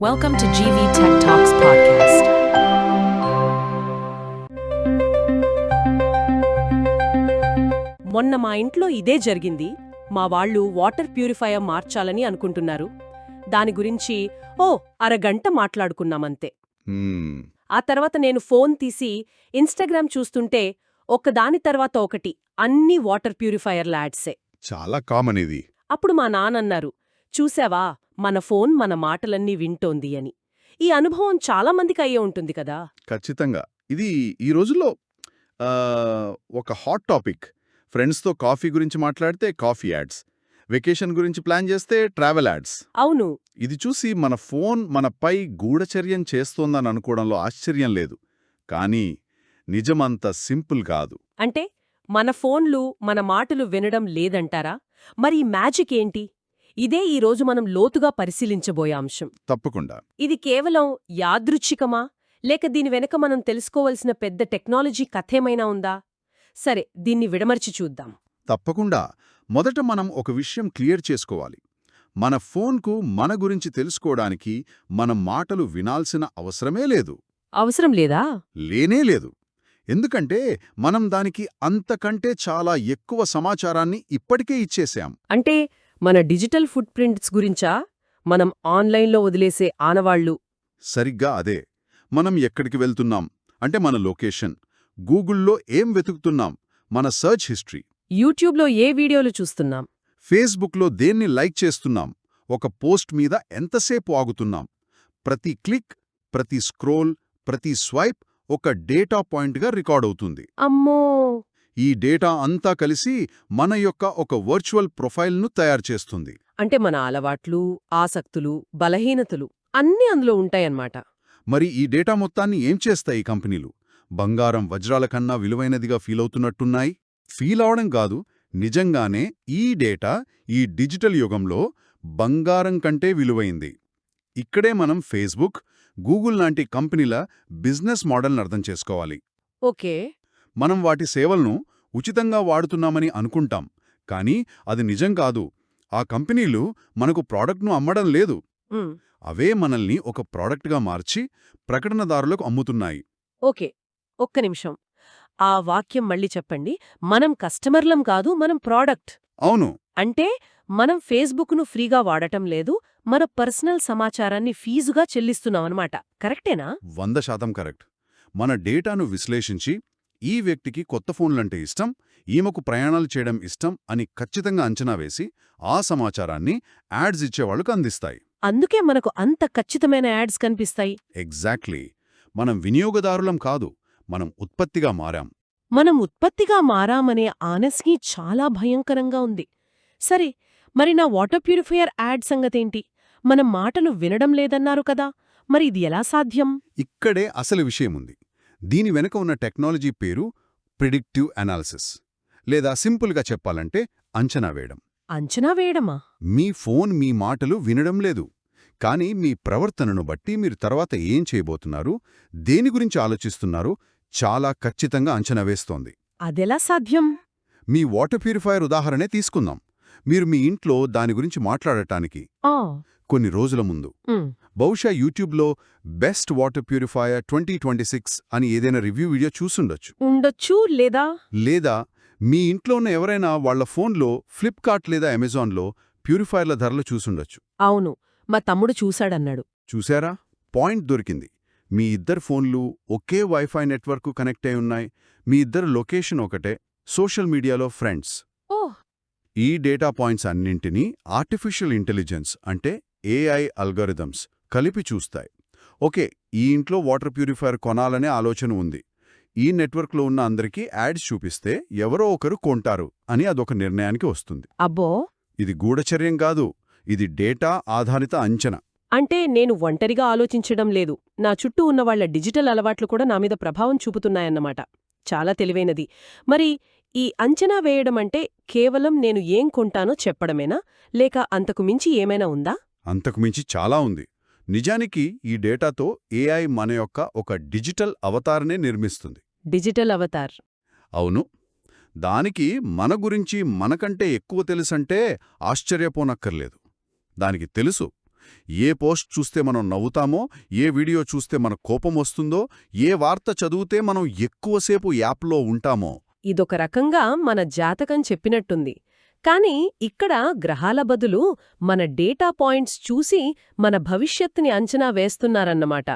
Welcome to GV Tech Talks podcast. మొన్న మా ఇంట్లో ఇదే జరిగింది. మా వాళ్ళు వాటర్ ప్యూరిఫైయర్ మార్చాలని అనుకుంటున్నారు. దాని గురించి అరగంట మాట్లాడుకున్నామంతే. హ్మ్. ఆ తర్వాత నేను ఫోన్ తీసి ఇన్‌స్టాగ్రామ్ చూస్తుంటే ఒకదాని తర్వాత ఒకటి అన్ని వాటర్ ప్యూరిఫైయర్ల యాడ్సే. చాలా కామన్ ఇది. అప్పుడు మా నాన్నన్నారు, చూసావా మన ఫోన్ మన మాటలన్నీ వింటోంది అని. ఈ అనుభవం చాలా మందికి అయ్యే ఉంటుంది కదా. ఖచ్చితంగా. ఇది ఈ రోజుల్లో ఒక హాట్ టాపిక్. ఫ్రెండ్స్‌తో కాఫీ గురించి మాట్లాడితే కాఫీ యాడ్స్. వెకేషన్ గురించి ప్లాన్ చేస్తే ట్రావెల్ యాడ్స్. అవును. ఇది చూసి మన ఫోన్ మనపై గూఢచర్యం చేస్తోందని అనుకోవడంలో ఆశ్చర్యం లేదు. కానీ నిజమంత సింపుల్ కాదు. అంటే మన ఫోన్లు మన మాటలు వినడం లేదంటారా? మరి ఈ మ్యాజిక్ ఏంటి? ఇదే ఈరోజు మనం లోతుగా పరిశీలించబోయే అంశం. తప్పకుండా. ఇది కేవలం యాదృచ్ఛికమా? లేక దీని వెనక మనం తెలుసుకోవలసిన పెద్ద టెక్నాలజీ కథేమైనా ఉందా? సరే, దీన్ని విడమర్చి చూద్దాం. తప్పకుండా. మొదట మనం ఒక విషయం క్లియర్ చేసుకోవాలి. మన ఫోన్కు మన గురించి తెలుసుకోవడానికి మన మాటలు వినాల్సిన అవసరమే లేదు. అవసరం లేదా? లేనే లేదు. ఎందుకంటే మనం దానికి అంతకంటే చాలా ఎక్కువ సమాచారాన్ని ఇప్పటికే ఇచ్చేశాం. అంటే మన డిజిటల్ ఫుట్ ప్రింట్స్ గురించా? మనం ఆన్లైన్లో వదిలేసే ఆనవాళ్లు? సరిగ్గా అదే. మనం ఎక్కడికి వెళ్తున్నాం అంటే మన లొకేషన్, గూగుల్లో ఏం వెతుకుతున్నాం, మన సర్చ్ హిస్టరీ, యూట్యూబ్లో ఏ వీడియోలు చూస్తున్నాం, ఫేస్బుక్లో దేన్ని లైక్ చేస్తున్నాం, ఒక పోస్ట్ మీద ఎంతసేపు ఆగుతున్నాం, ప్రతి క్లిక్, ప్రతి స్క్రోల్, ప్రతి స్వైప్ ఒక డేటా పాయింట్గా రికార్డవుతుంది. అమ్మో! ఈ డేటా అంతా కలిసి మన యొక్క ఒక వర్చువల్ ప్రొఫైల్ను తయారుచేస్తుంది. అంటే మన అలవాట్లు, ఆసక్తులు, బలహీనతలు అన్నీ అందులో ఉంటాయన్నమాట. మరి ఈ డేటా మొత్తాన్ని ఏం చేస్తాయి ఈ కంపెనీలు? బంగారం, వజ్రాల కన్నా విలువైనదిగా ఫీలవుతున్నట్టున్నాయి. ఫీలవడం కాదు, నిజంగానే ఈ డేటా ఈ డిజిటల్ యుగంలో బంగారం కంటే విలువైంది. ఇక్కడే మనం ఫేస్బుక్, గూగుల్ లాంటి కంపెనీల బిజినెస్ మోడల్ని అర్థం చేసుకోవాలి. ఓకే. మనం వాటి సేవలను ఉచితంగా వాడుతున్నామని అనుకుంటాం, కానీ అది నిజం కాదు. ఆ కంపెనీలు మనకు ప్రాడక్ట్ను అమ్మడం లేదు. ఉమ్, అవే మనల్ని ఒక ప్రాడక్ట్గా మార్చి ప్రకటనదారులకు అమ్ముతున్నాయి. ఓకే. ఒక్క నిమిషం. ఆ వాక్యం మళ్ళీ చెప్పండి. మనం కస్టమర్లం కాదు, మనం ప్రాడక్ట్. అవును, అంటే మనం ఫేస్బుక్ను ఫ్రీగా వాడటం లేదు, మన పర్సనల్ సమాచారాన్ని ఫీజుగా చెల్లిస్తున్నామన్నమాట. కరెక్టేనా? 100% కరెక్ట్. మన డేటాను విశ్లేషించి ఈ వ్యక్తికి కొత్త ఫోన్లంటే ఇష్టం, ఈమెకు ప్రయాణాలు చేయడం ఇష్టం అని ఖచ్చితంగా అంచనా వేసి ఆ సమాచారాన్ని యాడ్స్ ఇచ్చేవాళ్లకు అందిస్తాయి. అందుకే మనకు అంత ఖచ్చితమైన యాడ్స్ కనిపిస్తాయి. ఎగ్జాక్ట్లీ. మనం వినియోగదారులం కాదు, మనం ఉత్పత్తిగా మారాం. మనం ఉత్పత్తిగా మారామనే ఆనెస్టీ చాలా భయంకరంగా ఉంది. సరే, మరి నా వాటర్ ప్యూరిఫైయర్ యాడ్ సంగతేంటి? మనం మాటను వినడం లేదన్నారు కదా, మరి ఇది ఎలా సాధ్యం? ఇక్కడే అసలు విషయముంది. దీని వెనుక ఉన్న టెక్నాలజీ పేరు ప్రిడిక్టివ్ అనాలిసిస్, లేదా సింపుల్గా చెప్పాలంటే అంచనా వేయడం. అంచనా వేయడమా? మీ ఫోన్ మీ మాటలు వినడం లేదు, కానీ మీ ప్రవర్తనను బట్టి మీరు తర్వాత ఏం చేయబోతున్నారు, దేని గురించి ఆలోచిస్తున్నారు చాలా ఖచ్చితంగా అంచనా వేస్తోంది. అదెలా సాధ్యం? మీ వాటర్ ప్యూరిఫైయర్ ఉదాహరణే తీసుకుందాం. మీరు మీ ఇంట్లో దాని గురించి మాట్లాడటానికి ఆ కొన్ని రోజుల ముందు ఉమ్, బహుశా యూట్యూబ్లో బెస్ట్ వాటర్ ప్యూరిఫైయర్ 2026 అని ఏదైనా రివ్యూ వీడియో చూసుండొచ్చు. ఉండొచ్చు, లేదా లేదా మీ ఇంట్లో ఉన్న ఎవరైనా వాళ్ల ఫోన్లో ఫ్లిప్కార్ట్ లేదా అమెజాన్లో ప్యూరిఫైయర్ల ధరలు చూసుండొచ్చు. అవును, మా తమ్ముడు చూశాడన్నాడు. చూశారా? పాయింట్ దొరికింది. మీ ఇద్దరు ఫోన్లు ఒకే వైఫై నెట్వర్క్ కనెక్ట్ అయి ఉన్నాయి, మీ ఇద్దరు లొకేషన్ ఒకటే, సోషల్ మీడియాలో ఫ్రెండ్స్. ఓహ్! ఈ డేటా పాయింట్స్ అన్నింటినీ ఆర్టిఫిషియల్ ఇంటెలిజెన్స్ అంటే ఏఐ అల్గోరిథమ్స్ కలిపి చూస్తాయి. ఓకే, ఈ ఇంట్లో వాటర్ ప్యూరిఫైయర్ కొనాలనే ఆలోచన ఉంది, ఈ నెట్వర్క్లో ఉన్న అందరికీ యాడ్స్ చూపిస్తే ఎవరో ఒకరు కొంటారు అని అదొక నిర్ణయానికి వస్తుంది. అబ్బో! ఇది గూఢచర్యం కాదు, ఇది డేటా ఆధారిత అంచనా. అంటే నేను ఒంటరిగా ఆలోచించడం లేదు, నా చుట్టూ ఉన్నవాళ్ల డిజిటల్ అలవాట్లు కూడా నా మీద ప్రభావం చూపుతున్నాయన్నమాట. చాలా తెలివైనది. మరి ఈ అంచనా వేయడం అంటే కేవలం నేను ఏం కొంటానో చెప్పడమేనా, లేక అంతకు మించి ఏమైనా ఉందా? అంతకుమించి చాలా ఉంది. నిజానికి ఈ డేటాతో ఏఐ మన యొక్క ఒక డిజిటల్ అవతారనే నిర్మిస్తుంది. Digital Avatar? అవును. దానికి మన గురించి మనకంటే ఎక్కువ తెలుసంటే ఆశ్చర్యపోనక్కర్లేదు. దానికి తెలుసు ఏ పోస్ట్ చూస్తే మనం నవ్వుతామో, ఏ వీడియో చూస్తే మన కోపం వస్తుందో, ఏ వార్త చదివితే మనం ఎక్కువసేపు యాప్లో ఉంటామో. ఇదొక రకంగా మన జాతకం చెప్పినట్టుంది. కానీ ఇక్కడ గ్రహాల బదులు మన డేటా పాయింట్స్ చూసి మన భవిష్యత్తుని అంచనా వేస్తున్నారన్నమాట.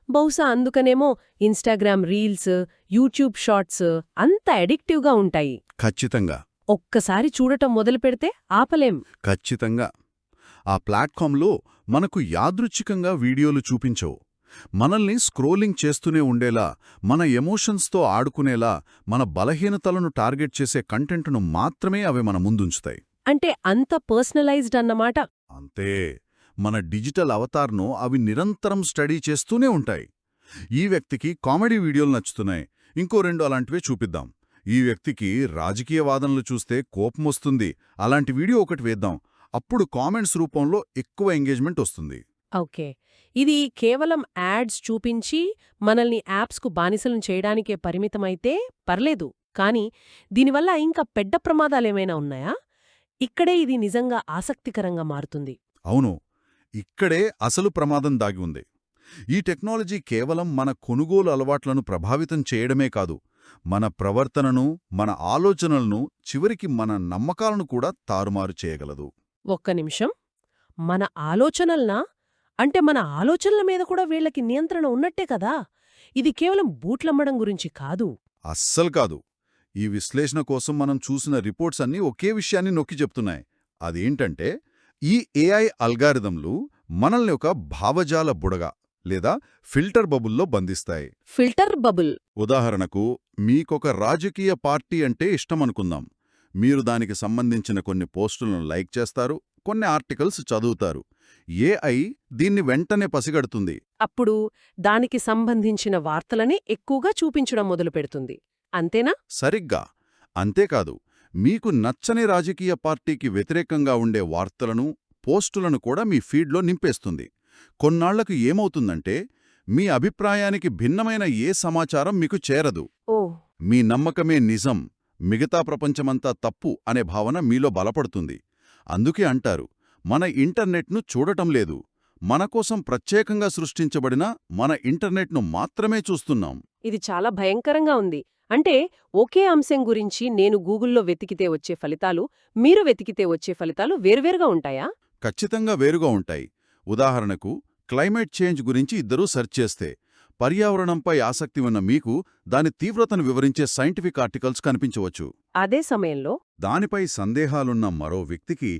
బహుశా అందుకనేమో ఇన్స్టాగ్రామ్ రీల్స్, యూట్యూబ్ షార్ట్స్ అంత అడిక్టివ్గా ఉంటాయి. ఖచ్చితంగా. ఒక్కసారి చూడటం మొదలుపెడితే ఆపలేం. ఖచ్చితంగా. ఆ ప్లాట్ఫామ్లో మనకు యాదృచ్ఛికంగా వీడియోలు చూపించవు. మనల్ని స్క్రోలింగ్ చేస్తూనే ఉండేలా, మన ఎమోషన్స్తో ఆడుకునేలా, మన బలహీనతలను టార్గెట్ చేసే కంటెంట్ను మాత్రమే అవి మన ముందుంచుతాయి. అంటే అంత పర్సనలైజ్డ్ అన్నమాట. అంతే. మన డిజిటల్ అవతార్ను అవి నిరంతరం స్టడీ చేస్తూనే ఉంటాయి. ఈ వ్యక్తికి కామెడీ వీడియోలు నచ్చుతున్నాయి, ఇంకో 2 అలాంటివే చూపిద్దాం. ఈ వ్యక్తికి రాజకీయ వాదనలు చూస్తే కోపమొస్తుంది, అలాంటి వీడియో ఒకటి వేద్దాం. అప్పుడు కామెంట్స్ రూపంలో ఎక్కువ ఎంగేజ్మెంట్ వస్తుంది. ఓకే. ఇది కేవలం యాడ్స్ చూపించి మనల్ని యాప్స్కు బానిసలను చేయడానికే పరిమితమైతే పర్లేదు. కానీ దీనివల్ల ఇంకా పెద్ద ప్రమాదాలేమైనా ఉన్నాయా? ఇక్కడే ఇది నిజంగా ఆసక్తికరంగా మారుతుంది. అవును, ఇక్కడే అసలు ప్రమాదం దాగి ఉంది. ఈ టెక్నాలజీ కేవలం మన కొనుగోలు అలవాట్లను ప్రభావితం చేయడమే కాదు, మన ప్రవర్తనను, మన ఆలోచనలను, చివరికి మన నమ్మకాలను కూడా తారుమారు చేయగలదు. ఒక్క నిమిషం. మన ఆలోచనల్నా? అంటే మన ఆలోచనల మీద కూడా వీళ్ళకి నియంత్రణ ఉన్నట్టే కదా? ఇది కేవలం బూట్లమ్మడం గురించి కాదు. అస్సలు కాదు. ఈ విశ్లేషణ కోసం మనం చూసిన రిపోర్ట్స్ అన్నీ ఒకే విషయాన్ని నొక్కి చెప్తున్నాయి. అదేంటంటే, ఈ ఏఐ అల్గారిథంలు మనల్ని ఒక భావజాల బుడగ లేదా ఫిల్టర్ బబుల్లో బంధిస్తాయి. Filter bubble. ఉదాహరణకు, మీకొక రాజకీయ పార్టీ అంటే ఇష్టమనుకుందాం. మీరు దానికి సంబంధించిన కొన్ని పోస్టులను లైక్ చేస్తారు, కొన్ని ఆర్టికల్స్ చదువుతారు. ఏఐ దీన్ని వెంటనే పసిగడుతుంది. అప్పుడు దానికి సంబంధించిన వార్తలని ఎక్కువగా చూపించడం మొదలుపెడుతుంది. అంతేనా? సరిగ్గా. అంతేకాదు, మీకు నచ్చని రాజకీయ పార్టీకి వ్యతిరేకంగా ఉండే వార్తలను, పోస్టులను కూడా మీ ఫీడ్లో నింపేస్తుంది. కొన్నాళ్లకు ఏమవుతుందంటే, మీ అభిప్రాయానికి భిన్నమైన ఏ సమాచారం మీకు చేరదు. ఓ. మీ నమ్మకమే నిజం, మిగతా ప్రపంచమంతా తప్పు అనే భావన మీలో బలపడుతుంది. అందుకే అంటారు, మన ఇంటర్నెట్ను చూడటం లేదు, మనకోసం ప్రత్యేకంగా సృష్టించబడిన మన ఇంటర్నెట్ను మాత్రమే చూస్తున్నాం. ఇది చాలా భయంకరంగా ఉంది. అంటే ఒకే అంశం గురించి నేను గూగుల్లో వెతికితే వచ్చే ఫలితాలు, మీరు వెతికితే వచ్చే ఫలితాలు వేర్వేరుగా ఉంటాయా? ఖచ్చితంగా వేరుగా ఉంటాయి. ఉదాహరణకు, క్లైమేట్ చేంజ్ గురించి ఇద్దరూ సెర్చ్ చేస్తే, పర్యావరణంపై ఆసక్తి ఉన్న మీకు దాని తీవ్రతను వివరించే సైంటిఫిక్ ఆర్టికల్స్ కనిపించవచ్చు. అదే సమయంలో దానిపై సందేహాలున్న మరో వ్యక్తికి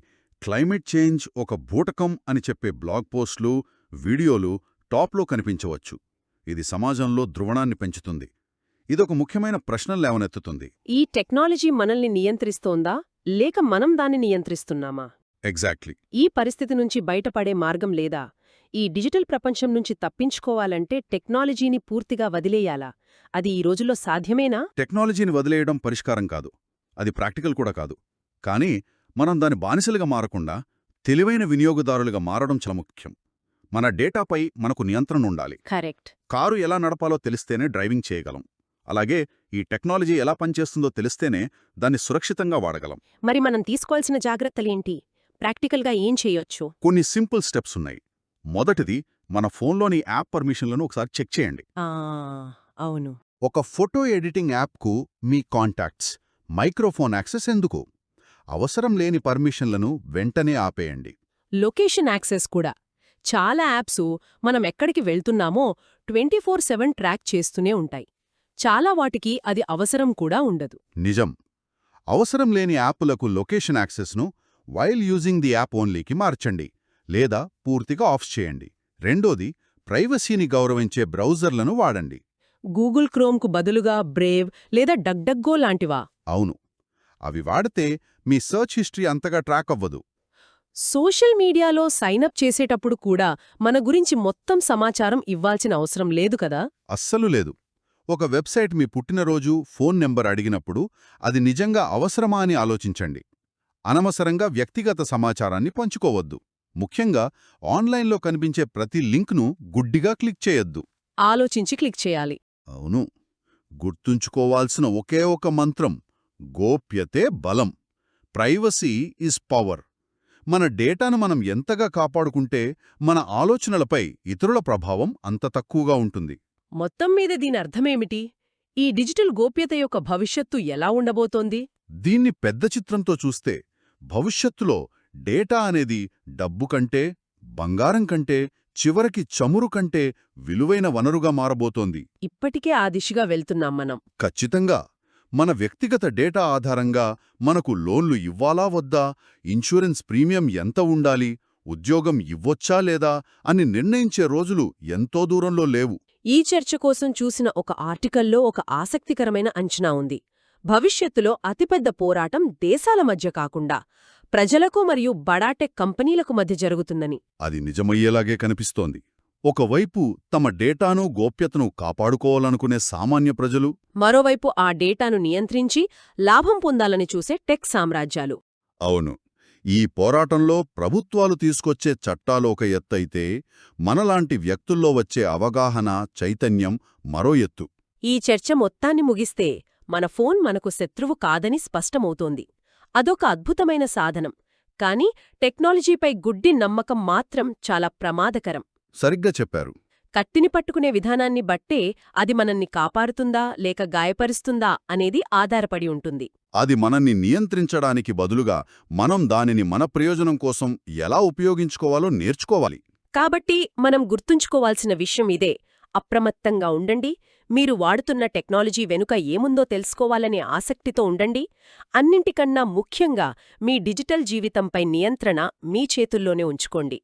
క్లైమేట్ చేంజ్ ఒక బూటకం అని చెప్పే బ్లాగ్ పోస్టులు, వీడియోలు టాప్లో కనిపించవచ్చు. ఇది సమాజంలో ధ్రువణాన్ని పెంచుతుంది. ఇదొక ముఖ్యమైన ప్రశ్న లేవనెత్తుతుంది. ఈ టెక్నాలజీ మనల్ని నియంత్రిస్తోందా, లేక మనం దాన్ని నియంత్రిస్తున్నామా? ఎగ్జాక్ట్లీ. ఈ పరిస్థితి నుంచి బయటపడే మార్గం లేదా? ఈ డిజిటల్ ప్రపంచం నుంచి తప్పించుకోవాలంటే టెక్నాలజీని పూర్తిగా వదిలేయాలా? అది ఈ రోజుల్లో సాధ్యమేనా? టెక్నాలజీని వదిలేయడం పరిష్కారం కాదు, అది ప్రాక్టికల్ కూడా కాదు. కానీ మనం దాని బానిసలుగా మారకుండా తెలివైన వినియోగదారులుగా మారడం చాలా ముఖ్యం. మన డేటాపై మనకు నియంత్రణ ఉండాలి. కరెక్ట్. కారు ఎలా నడపాలో తెలిస్తేనే డ్రైవింగ్ చేయగలం. అలాగే ఈ టెక్నాలజీ ఎలా పనిచేస్తుందో తెలిస్తేనే దాన్ని సురక్షితంగా వాడగలం. మరి మనం తీసుకోవాల్సిన జాగ్రత్తలేంటి? ప్రాక్టికల్గా ఏం చేయొచ్చు? కొన్ని సింపుల్ స్టెప్స్ ఉన్నాయి. మొదటిది, మన ఫోన్లోని యాప్ పర్మిషన్లను ఒకసారి చెక్ చేయండి. అవును. ఒక ఫోటో ఎడిటింగ్ యాప్కు మీ కాంటాక్ట్స్, మైక్రోఫోన్ యాక్సెస్ ఎందుకు? అవసరం లేని పర్మిషన్లను వెంటనే ఆపేయండి. లొకేషన్ యాక్సెస్ కూడా. చాలా యాప్సు మనం ఎక్కడికి వెళ్తున్నామో 24/7 ట్రాక్ చేస్తూనే ఉంటాయి. చాలా వాటికి అది అవసరం కూడా ఉండదు. నిజం. అవసరం లేని యాపులకు లొకేషన్ యాక్సెస్ను వైల్ యూజింగ్ ది యాప్ ఓన్లీకి మార్చండి, లేదా పూర్తిగా ఆఫ్ చేయండి. రెండోది, ప్రైవసీని గౌరవించే బ్రౌజర్లను వాడండి. గూగుల్ క్రోమ్కు బదులుగా బ్రేవ్ లేదా డక్డక్గో లాంటివా? అవును. అవి వాడితే మీ సర్చ్ హిస్టరీ అంతగా ట్రాక్ అవ్వదు. సోషల్ మీడియాలో సైనప్ చేసేటప్పుడు కూడా మన గురించి మొత్తం సమాచారం ఇవ్వాల్సిన అవసరం లేదు కదా? అస్సలు లేదు. ఒక వెబ్సైట్ మీ పుట్టినరోజు, ఫోన్ నెంబర్ అడిగినప్పుడు అది నిజంగా అవసరమా అని ఆలోచించండి. అనవసరంగా వ్యక్తిగత సమాచారాన్ని పంచుకోవద్దు. ముఖ్యంగా ఆన్లైన్లో కనిపించే ప్రతి లింక్ను గుడ్డిగా క్లిక్ చేయొద్దు. ఆలోచించి క్లిక్ చేయాలి. అవును. గుర్తుంచుకోవాల్సిన ఒకే ఒక మంత్రం: గోప్యతే బలం. Privacy is power. మన డేటాను మనం ఎంతగా కాపాడుకుంటే మన ఆలోచనలపై ఇతరుల ప్రభావం అంత తక్కువగా ఉంటుంది. మొత్తం మీద దీని అర్థమేమిటి? ఈ డిజిటల్ గోప్యత యొక్క భవిష్యత్తు ఎలా ఉండబోతోంది? దీన్ని పెద్ద చిత్రంతో చూస్తే భవిష్యత్తులో డేటా అనేది డబ్బు కంటే, బంగారం కంటే, చివరికి చమురు కంటే విలువైన వనరుగా మారబోతోంది. ఇప్పటికే ఆ దిశగా వెళ్తున్నాం మనం. ఖచ్చితంగా. మన వ్యక్తిగత డేటా ఆధారంగా మనకు లోన్లు ఇవ్వాలా వద్దా, ఇన్సూరెన్స్ ప్రీమియం ఎంత ఉండాలి, ఉద్యోగం ఇవ్వొచ్చా లేదా అని నిర్ణయించే రోజులు ఎంతో దూరంలో లేవు. ఈ చర్చ కోసం చూసిన ఒక ఆర్టికల్లో ఒక ఆసక్తికరమైన అంచనా ఉంది. భవిష్యత్తులో అతిపెద్ద పోరాటం దేశాల మధ్య కాకుండా ప్రజలకు మరియు బడాటెక్ కంపెనీలకు మధ్య జరుగుతుందని. అది నిజమయ్యేలాగే కనిపిస్తోంది. ఒకవైపు తమ డేటాను గోప్యతను కాపాడుకోవాలనుకునే సామాన్య ప్రజలు, మరోవైపు ఆ డేటాను నియంత్రించి లాభం పొందాలని చూసే టెక్ సామ్రాజ్యాలు. అవును. ఈ పోరాటంలో ప్రభుత్వాలు తీసుకొచ్చే చట్టాలు ఒక ఎత్తైతే, మనలాంటి వ్యక్తుల్లో వచ్చే అవగాహన, చైతన్యం మరో ఎత్తు. ఈ చర్చ మొత్తాన్ని ముగిస్తే మన ఫోన్ మనకు శత్రువు కాదని స్పష్టమవుతోంది. అదొక అద్భుతమైన సాధనం. కానీ టెక్నాలజీపై గుడ్డి నమ్మకం మాత్రం చాలా ప్రమాదకరం. సరిగ్గా చెప్పారు. కత్తిని పట్టుకునే విధానాన్ని బట్టే అది మనల్ని కాపాడుతుందా లేక గాయపరుస్తుందా అనేది ఆధారపడి ఉంటుంది. అది మనల్ని నియంత్రించడానికి బదులుగా మనం దానిని మన ప్రయోజనం కోసం ఎలా ఉపయోగించుకోవాలో నేర్చుకోవాలి. కాబట్టి మనం గుర్తుంచుకోవాల్సిన విషయం ఇదే: అప్రమత్తంగా ఉండండి, మీరు వాడుతున్న టెక్నాలజీ వెనుక ఏముందో తెలుసుకోవాలనే ఆసక్తితో ఉండండి. అన్నింటికన్నా ముఖ్యంగా మీ డిజిటల్ జీవితంపై నియంత్రణ మీ చేతుల్లోనే ఉంచుకోండి.